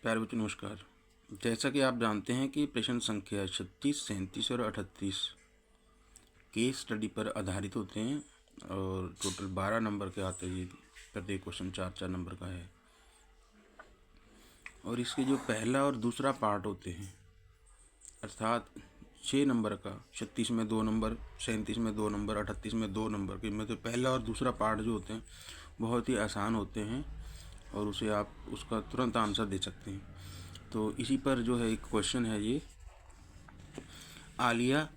प्यारे बच्चों नमस्कार। जैसा कि आप जानते हैं कि प्रश्न संख्या 36, 37 और 38 केस स्टडी पर आधारित होते हैं और टोटल 12 नंबर के आते हैं। प्रत्येक क्वेश्चन 4-4 नंबर का है और इसके जो पहला और दूसरा पार्ट होते हैं अर्थात 6 नंबर का 36 में 2 नंबर, 37 में 2 नंबर, 38 में 2 नंबर के में तो पहला और दूसरा पार्ट जो होते हैं बहुत ही आसान होते हैं और उसे आप उसका तुरंत आंसर दे सकते हैं। तो इसी पर जो है एक क्वेश्चन है ये, आलिया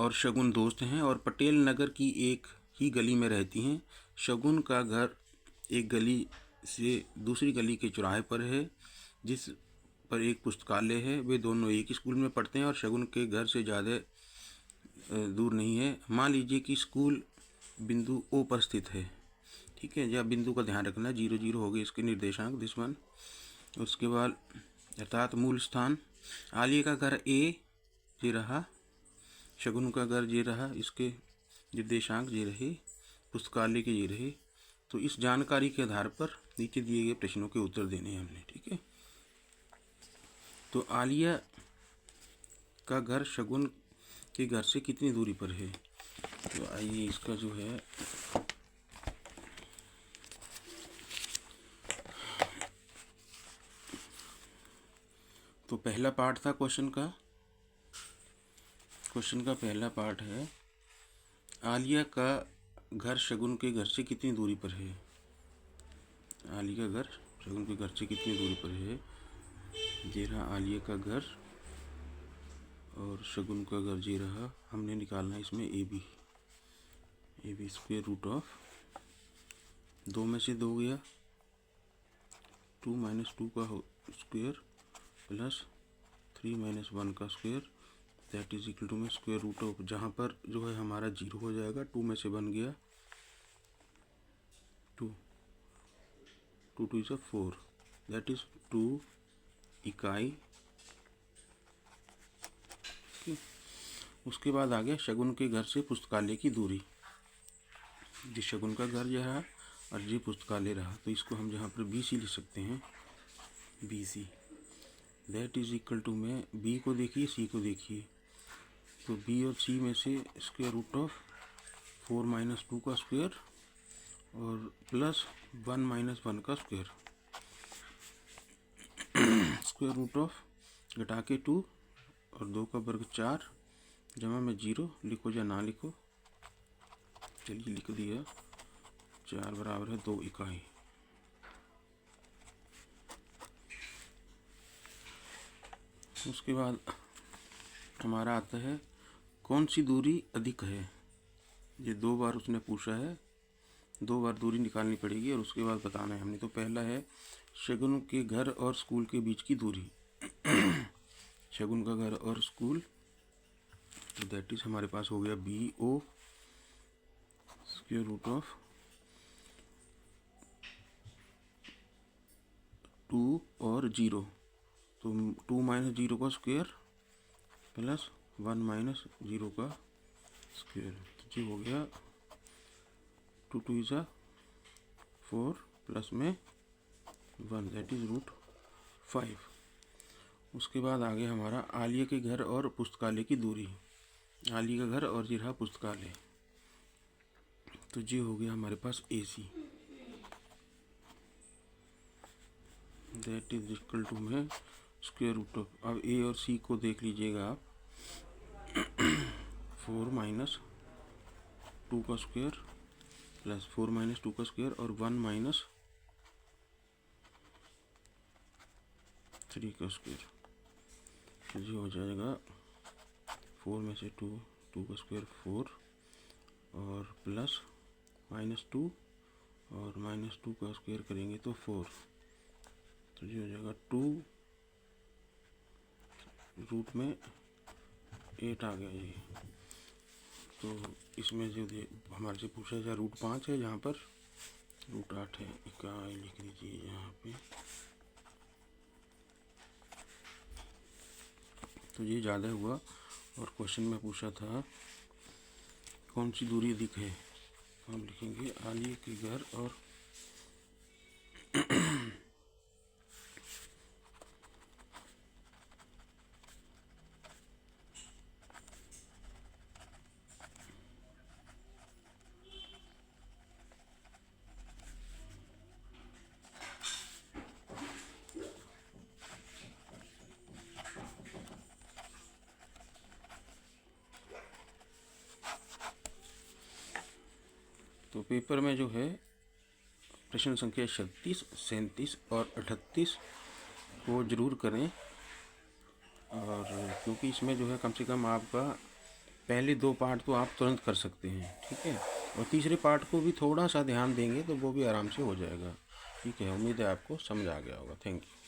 और शगुन दोस्त हैं और पटेल नगर की एक ही गली में रहती हैं। शगुन का घर एक गली से दूसरी गली के चौराहे पर है जिस पर एक पुस्तकालय है। वे दोनों एक ही स्कूल में पढ़ते हैं और शगुन के घर से ज़्यादा दूर नहीं है। मान लीजिए कि स्कूल बिंदु ओ पर स्थित है। ठीक है, जब बिंदु का ध्यान रखना, 0 0 हो गए इसके निर्देशांक दिस वन। उसके बाद अर्थात मूल स्थान, आलिया का घर ए ये रहा, शगुन का घर ये रहा, इसके निर्देशांक ये रहे, पुस्तकालय के ये रहे। तो इस जानकारी के आधार पर नीचे दिए गए प्रश्नों के उत्तर देने हैं हमने। ठीक है, तो आलिया का घर शगुन के घर से कितनी दूरी पर है। तो आइए इसका जो है तो पहला पार्ट था क्वेश्चन का पहला पार्ट है, आलिया का घर शगुन के घर से कितनी दूरी पर है। आलिया का घर शगुन के घर से कितनी दूरी पर है। ये रहा आलिया का घर और शगुन का घर ये रहा। हमने निकालना है इसमें A B square root of 2 में से 2 गया, 2 माइनस 2 का स्क्वायर प्लस 3 माइनस 1 का square that is equal to में स्क्वायर रूट ऑफ, जहाँ पर जो है हमारा 0 हो जाएगा। 2 में से बन गया 2, 2 2 इज 4 दैट इज 2 इकाई। उसके बाद आ गया शगुन के घर से पुस्तकालय की दूरी। जिस शगुन का घर यह रहा और ये पुस्तकालय रहा, तो इसको हम जहाँ पर BC लिख सकते हैं, BC that is equal to में B को देखिए C को देखिए, तो B और C में से स्क्वायर रूट ऑफ 4 माइनस 2 का स्क्वायर और प्लस 1 माइनस 1 का स्क्वायर, स्क्वायर रूट ऑफ घटा के 2 और 2 का वर्ग 4 जमा में 0, लिखो या ना लिखो, चलिए लिख दिया। 4 बराबर है 2 इकाई। उसके बाद हमारा आता है कौन सी दूरी अधिक है। ये 2 बार उसने पूछा है, 2 बार दूरी निकालनी पड़ेगी और उसके बाद बताना है हमने। तो पहला है शगुन के घर और स्कूल के बीच की दूरी। शगुन का घर और स्कूल, तो दैट इज हमारे पास हो गया BO स्क्वायर रूट ऑफ 2 और 0, तो 2 माइनस 0 का स्क्वायर प्लस 1 माइनस 0 का स्क्वायर, तो ये हो गया 2 2 इज 4 प्लस में 1 दैट इज रूट 5। उसके बाद आ गया हमारा आलिया के घर और पुस्तकालय की दूरी। आलिया का घर और ये रहा पुस्तकालय, तो ये हो गया हमारे पास AC that is equal to में स्क्वायर रूट ऑफ, अब A और C को देख लीजिएगा आप, 4 माइनस 2 का स्क्वायर प्लस 4 माइनस 2 का स्क्वायर और 1 माइनस 3 का स्क्वायर, तो ये हो जाएगा 4 में से 2 का स्क्वायर 4 और प्लस माइनस 2 और माइनस 2 का स्क्वायर करेंगे तो 4, तो ये हो जाएगा 2 रूट में 8 आ गया ये। तो इसमें जो हमारे से पूछा जाए रूट 5 है, जहाँ पर रूट 8 है। इकाई लिख लीजिए यहाँ पे, तो ये ज़्यादा हुआ। और क्वेश्चन में पूछा था कौन सी दूरी अधिक है, हम लिखेंगे आलिया के घर और तो पेपर में जो है प्रश्न संख्या 36, 37 और 38 को ज़रूर करें, और क्योंकि इसमें जो है कम से कम आपका पहले 2 पार्ट तो आप तुरंत कर सकते हैं, ठीक है, और तीसरे पार्ट को भी थोड़ा सा ध्यान देंगे तो वो भी आराम से हो जाएगा। ठीक है, उम्मीद है आपको समझ आ गया होगा। Thank you.